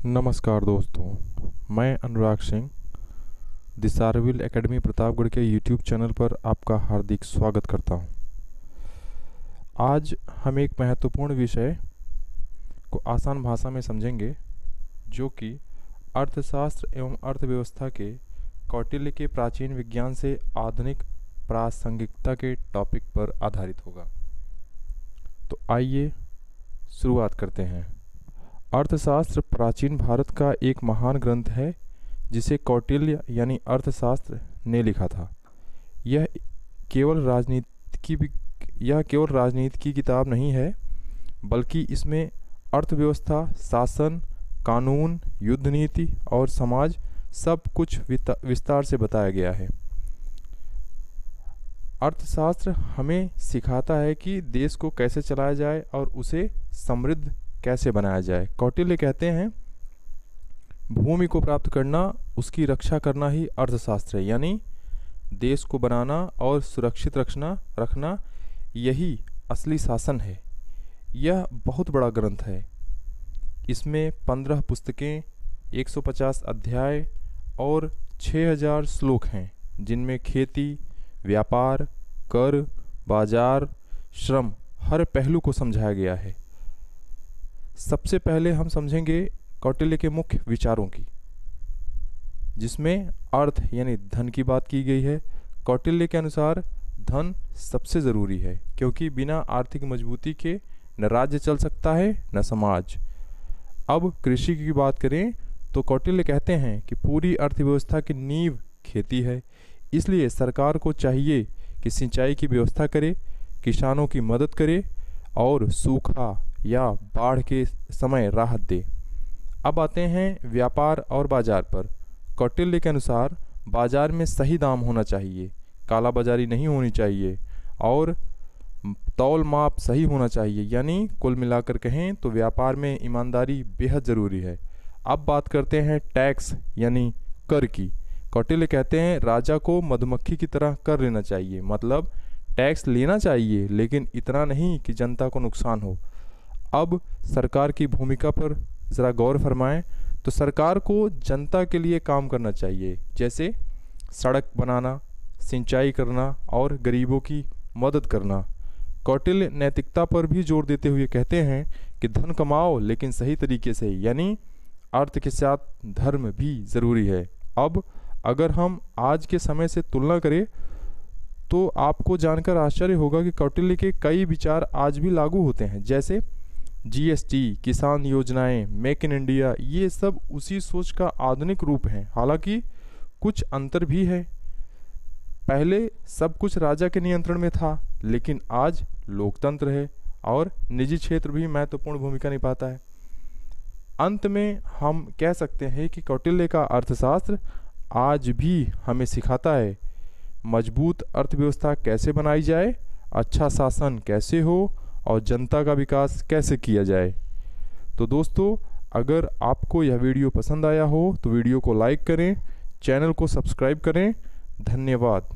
नमस्कार दोस्तों, मैं अनुराग सिंह दिसारविल एकेडमी प्रतापगढ़ के यूट्यूब चैनल पर आपका हार्दिक स्वागत करता हूं। आज हम एक महत्वपूर्ण विषय को आसान भाषा में समझेंगे, जो कि अर्थशास्त्र एवं अर्थव्यवस्था के कौटिल्य के प्राचीन विज्ञान से आधुनिक प्रासंगिकता के टॉपिक पर आधारित होगा। तो आइए शुरुआत करते हैं। अर्थशास्त्र प्राचीन भारत का एक महान ग्रंथ है जिसे कौटिल्य यानी अर्थशास्त्र ने लिखा था। यह केवल राजनीति की किताब नहीं है, बल्कि इसमें अर्थव्यवस्था, शासन, कानून, युद्ध नीति और समाज सब कुछ विस्तार से बताया गया है। अर्थशास्त्र हमें सिखाता है कि देश को कैसे चलाया जाए और उसे समृद्ध कैसे बनाया जाए। कौटिल्य कहते हैं, भूमि को प्राप्त करना, उसकी रक्षा करना ही अर्थशास्त्र है, यानी देश को बनाना और सुरक्षित रखना यही असली शासन है। यह बहुत बड़ा ग्रंथ है। इसमें 15 पुस्तकें, 150 अध्याय और 6000 श्लोक हैं, जिनमें खेती, व्यापार, कर, बाजार, श्रम हर पहलू को समझाया गया है। सबसे पहले हम समझेंगे कौटिल्य के मुख्य विचारों की, जिसमें अर्थ यानी धन की बात की गई है। कौटिल्य के अनुसार धन सबसे ज़रूरी है, क्योंकि बिना आर्थिक मजबूती के न राज्य चल सकता है न समाज। अब कृषि की बात करें तो कौटिल्य कहते हैं कि पूरी अर्थव्यवस्था की नींव खेती है, इसलिए सरकार को चाहिए कि सिंचाई की व्यवस्था करे, किसानों की मदद करे और सूखा या बाढ़ के समय राहत दे। अब आते हैं व्यापार और बाजार पर। कौटिल्य के अनुसार बाजार में सही दाम होना चाहिए, काला बाजारी नहीं होनी चाहिए और तौल माप सही होना चाहिए, यानी कुल मिलाकर कहें तो व्यापार में ईमानदारी बेहद ज़रूरी है। अब बात करते हैं टैक्स यानी कर की। कौटिल्य कहते हैं, राजा को मधुमक्खी की तरह कर लेना चाहिए, मतलब टैक्स लेना चाहिए लेकिन इतना नहीं कि जनता को नुकसान हो। अब सरकार की भूमिका पर ज़रा गौर फरमाएं तो सरकार को जनता के लिए काम करना चाहिए, जैसे सड़क बनाना, सिंचाई करना और गरीबों की मदद करना। कौटिल्य नैतिकता पर भी जोर देते हुए कहते हैं कि धन कमाओ लेकिन सही तरीके से, यानी अर्थ के साथ धर्म भी ज़रूरी है। अब अगर हम आज के समय से तुलना करें तो आपको जानकर आश्चर्य होगा कि कौटिल्य के कई विचार आज भी लागू होते हैं, जैसे जीएसटी, किसान योजनाएं, मेक इन इंडिया, ये सब उसी सोच का आधुनिक रूप है। हालांकि कुछ अंतर भी है। पहले सब कुछ राजा के नियंत्रण में था, लेकिन आज लोकतंत्र है और निजी क्षेत्र भी महत्वपूर्ण भूमिका निभाता है। अंत में हम कह सकते हैं कि कौटिल्य का अर्थशास्त्र आज भी हमें सिखाता है मजबूत अर्थव्यवस्था कैसे बनाई जाए, अच्छा शासन कैसे हो और जनता का विकास कैसे किया जाए। तो दोस्तों, अगर आपको यह वीडियो पसंद आया हो तो वीडियो को लाइक करें, चैनल को सब्सक्राइब करें। धन्यवाद।